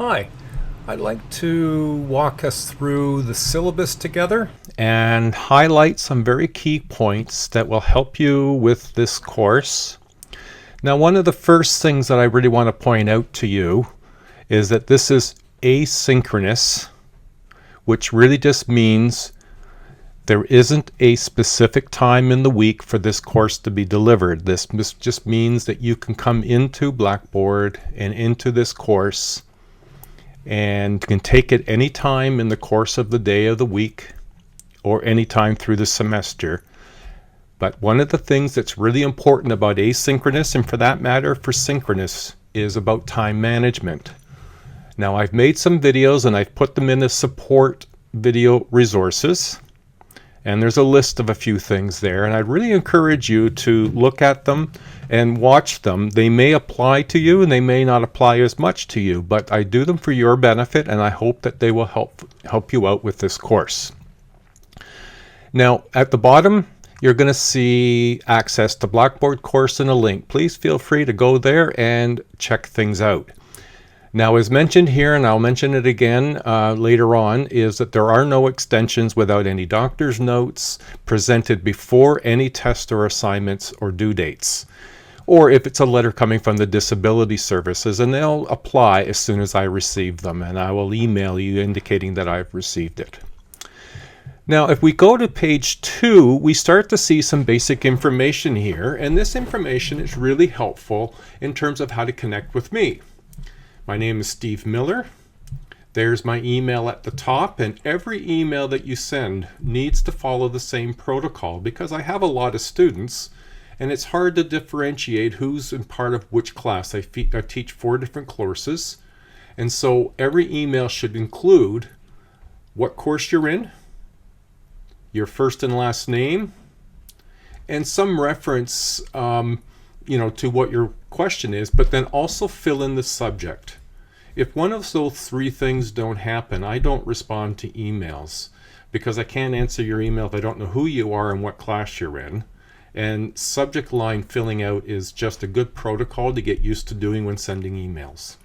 Hi, I'd like to walk us through the syllabus together and highlight some very key points that will help you with this course. Now, one of the first things that I really want to point out to you is that this is asynchronous, which really just means there isn't a specific time in the week for this course to be delivered. This just means that you can come into Blackboard and into this course and can take it any time in the course of the day of the week or any time through the semester. But one of the things that's really important about asynchronous, and for that matter for synchronous, is about time management. Now, I've made some videos and I've put them in the support video resources, and there's a list of a few things there, and I'd really encourage you to look at them and watch them. They may apply to you and they may not apply as much to you, but I do them for your benefit, and I hope that they will help you out with this course. Now, at the bottom, you're going to see access to Blackboard course and a link. Please feel free to go there and check things out. Now, as mentioned here, and I'll mention it again later on, is that there are no extensions without any doctor's notes presented before any test or assignments or due dates, or if it's a letter coming from the disability services, and they'll apply as soon as I receive them, and I will email you indicating that I've received it. Now, if we go to page 2, we start to see some basic information here, and this information is really helpful in terms of how to connect with me. My name is Steve Miller. There's my email at the top, and every email that you send needs to follow the same protocol because I have a lot of students and it's hard to differentiate who's in part of which class. I teach 4 different courses, and so every email should include what course you're in, your first and last name, and some reference to what your question is, but then also fill in the subject. If one of those 3 things don't happen, I don't respond to emails because I can't answer your email if I don't know who you are and what class you're in. And subject line filling out is just a good protocol to get used to doing when sending emails.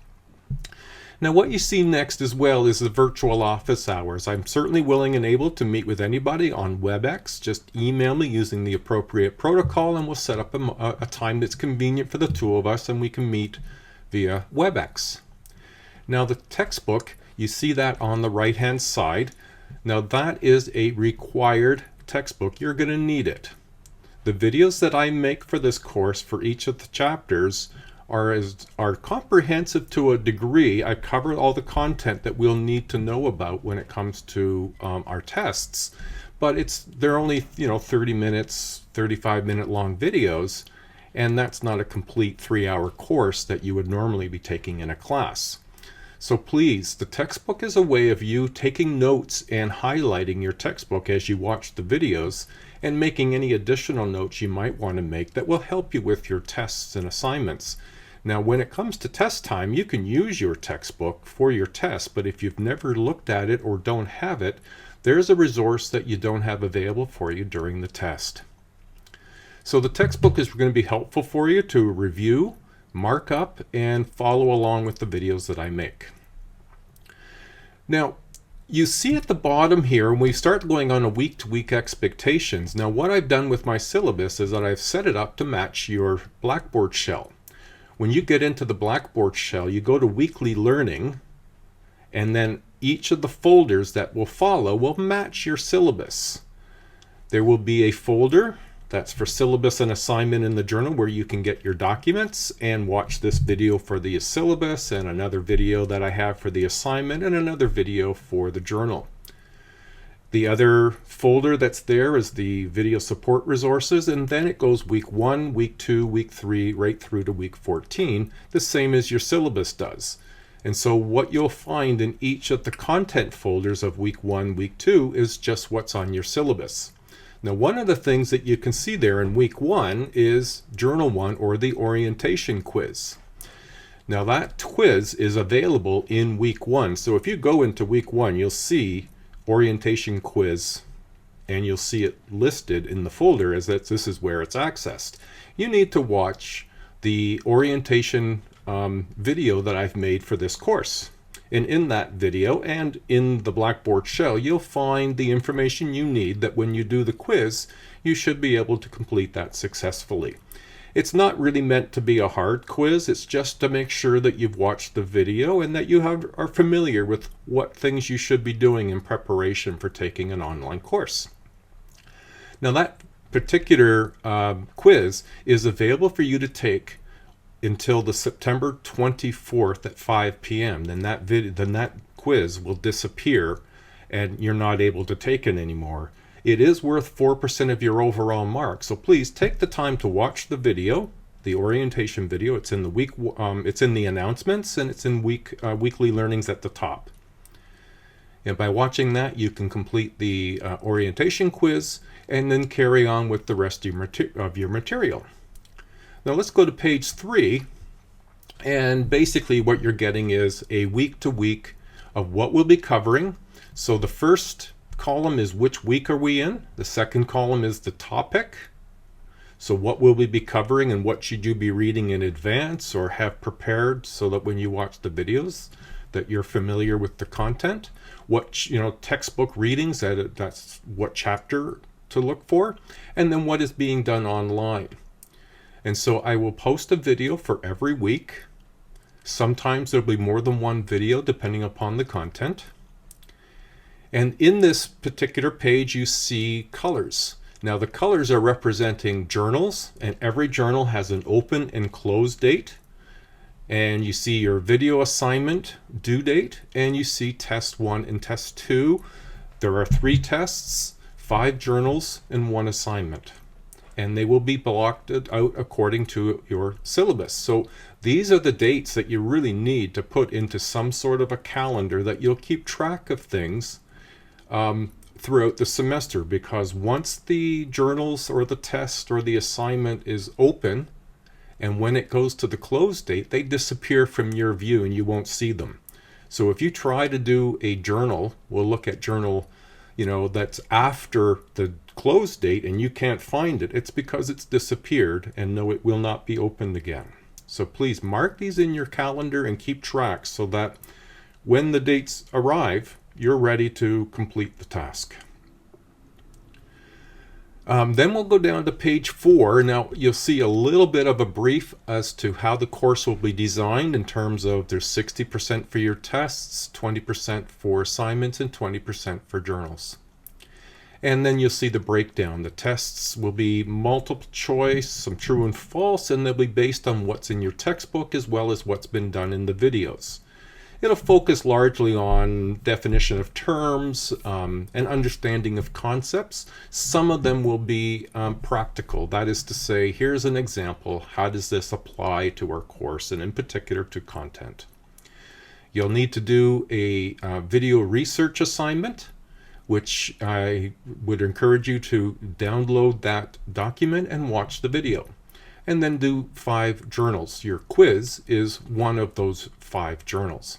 Now, what you see next as well is the virtual office hours. I'm certainly willing and able to meet with anybody on WebEx. Just email me using the appropriate protocol and we'll set up a time that's convenient for the 2 of us, and we can meet via WebEx. Now, the textbook, you see that on the right hand side. Now, that is a required textbook. You're going to need it. The videos that I make for this course for each of the chapters are comprehensive to a degree. I cover all the content that we'll need to know about when it comes to our tests, but they're only 30 minutes, 35-minute long videos, and that's not a complete 3-hour course that you would normally be taking in a class. So please, the textbook is a way of you taking notes and highlighting your textbook as you watch the videos and making any additional notes you might want to make that will help you with your tests and assignments. Now, when it comes to test time, you can use your textbook for your test, but if you've never looked at it or don't have it, there's a resource that you don't have available for you during the test. So the textbook is going to be helpful for you to review, mark up, and follow along with the videos that I make. Now, you see at the bottom here, when we start going on a week-to-week expectations, now what I've done with my syllabus is that I've set it up to match your Blackboard shell. When you get into the Blackboard shell, you go to weekly learning, and then each of the folders that will follow will match your syllabus. There will be a folder that's for syllabus and assignment in the journal where you can get your documents and watch this video for the syllabus, and another video that I have for the assignment, and another video for the journal. The other folder that's there is the video support resources, and then it goes week 1, week 2, week 3, right through to week 14, the same as your syllabus does. And so what you'll find in each of the content folders of week 1, week 2 is just what's on your syllabus. Now, one of the things that you can see there in week 1 is Journal 1, or the orientation quiz. Now, that quiz is available in week 1. So if you go into week 1, you'll see orientation quiz, and you'll see it listed in the folder as that this is where it's accessed. You need to watch the orientation video that I've made for this course. And in that video and in the Blackboard shell, you'll find the information you need that when you do the quiz, you should be able to complete that successfully. It's not really meant to be a hard quiz. It's just to make sure that you've watched the video and that you are familiar with what things you should be doing in preparation for taking an online course. Now that particular quiz is available for you to take until the September 24th at 5 p.m. Then that quiz will disappear and you're not able to take it anymore. It is worth 4% of your overall mark. So please take the time to watch the video, the orientation video. It's in the it's in the announcements, and it's in weekly learnings at the top. And by watching that, you can complete the orientation quiz and then carry on with the rest of your material. Now let's go to page 3. And basically what you're getting is a week to week of what we'll be covering. So the first column is which week are we in. The second column is the topic. So what will we be covering and what should you be reading in advance or have prepared so that when you watch the videos that you're familiar with the content. What textbook readings, that's what chapter to look for, and then what is being done online. And so I will post a video for every week. Sometimes there'll be more than one video depending upon the content. And in this particular page, you see colors. Now the colors are representing journals, and every journal has an open and close date. And you see your video assignment due date, and you see test 1 and test 2. There are 3 tests, 5 journals, and 1 assignment. And they will be blocked out according to your syllabus. So these are the dates that you really need to put into some sort of a calendar that you'll keep track of things throughout the semester, because once the journals or the test or the assignment is open, and when it goes to the close date, they disappear from your view and you won't see them. So if you try to do a journal, we'll look at journal, that's after the close date and you can't find it, it's because it's disappeared, and no, it will not be opened again. So please mark these in your calendar and keep track so that when the dates arrive, you're ready to complete the task. Then we'll go down to page 4. Now you'll see a little bit of a brief as to how the course will be designed in terms of there's 60% for your tests, 20% for assignments, and 20% for journals. And then you'll see the breakdown. The tests will be multiple choice, some true and false, and they'll be based on what's in your textbook as well as what's been done in the videos. It'll focus largely on definition of terms and understanding of concepts. Some of them will be practical. That is to say, here's an example. How does this apply to our course, and in particular to content? You'll need to do a video research assignment, which I would encourage you to download that document and watch the video. And then do 5 journals. Your quiz is one of those 5 journals.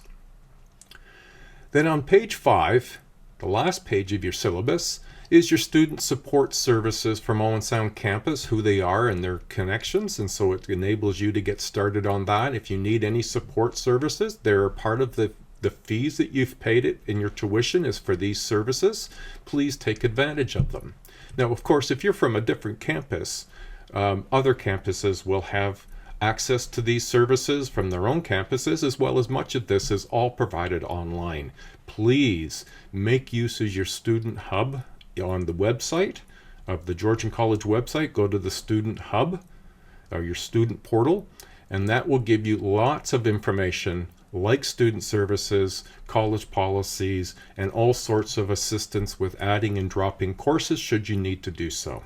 Then on page 5, the last page of your syllabus, is your student support services from Owen Sound campus, who they are and their connections. And so it enables you to get started on that. If you need any support services, they're part of the fees that you've paid it in your tuition is for these services. Please take advantage of them. Now, of course, if you're from a different campus, other campuses will have access to these services from their own campuses, as well as much of this is all provided online. Please make use of your student hub on the website of the Georgian College website. Go to the student hub or your student portal, and that will give you lots of information like student services, college policies, and all sorts of assistance with adding and dropping courses should you need to do so.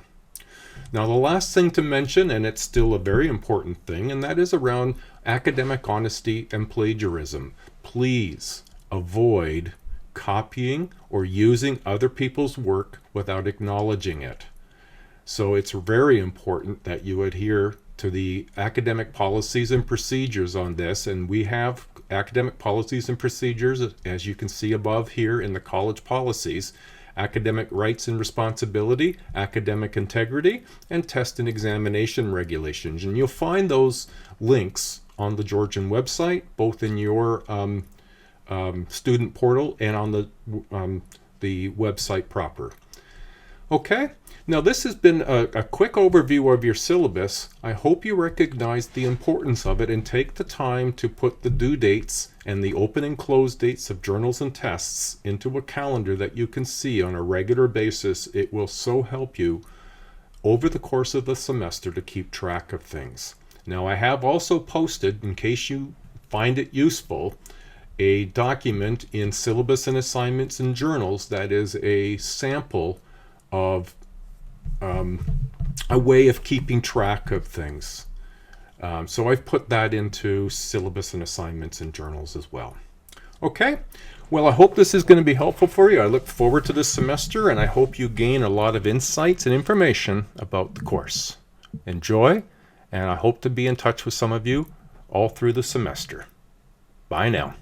Now, the last thing to mention, and it's still a very important thing, and that is around academic honesty and plagiarism. Please avoid copying or using other people's work without acknowledging it. So it's very important that you adhere to the academic policies and procedures on this, and we have academic policies and procedures, as you can see above here in the college policies: academic rights and responsibility, academic integrity, and test and examination regulations. And you'll find those links on the Georgian website, both in your student portal and on the website proper. Okay, now this has been a quick overview of your syllabus. I hope you recognize the importance of it and take the time to put the due dates and the open and close dates of journals and tests into a calendar that you can see on a regular basis. It will so help you over the course of the semester to keep track of things. Now, I have also posted, in case you find it useful, a document in Syllabus and Assignments and Journals that is a sample of a way of keeping track of things. So I've put that into Syllabus and Assignments and Journals as well. Okay, well, I hope this is going to be helpful for you. I look forward to this semester, and I hope you gain a lot of insights and information about the course. Enjoy, and I hope to be in touch with some of you all through the semester. Bye now.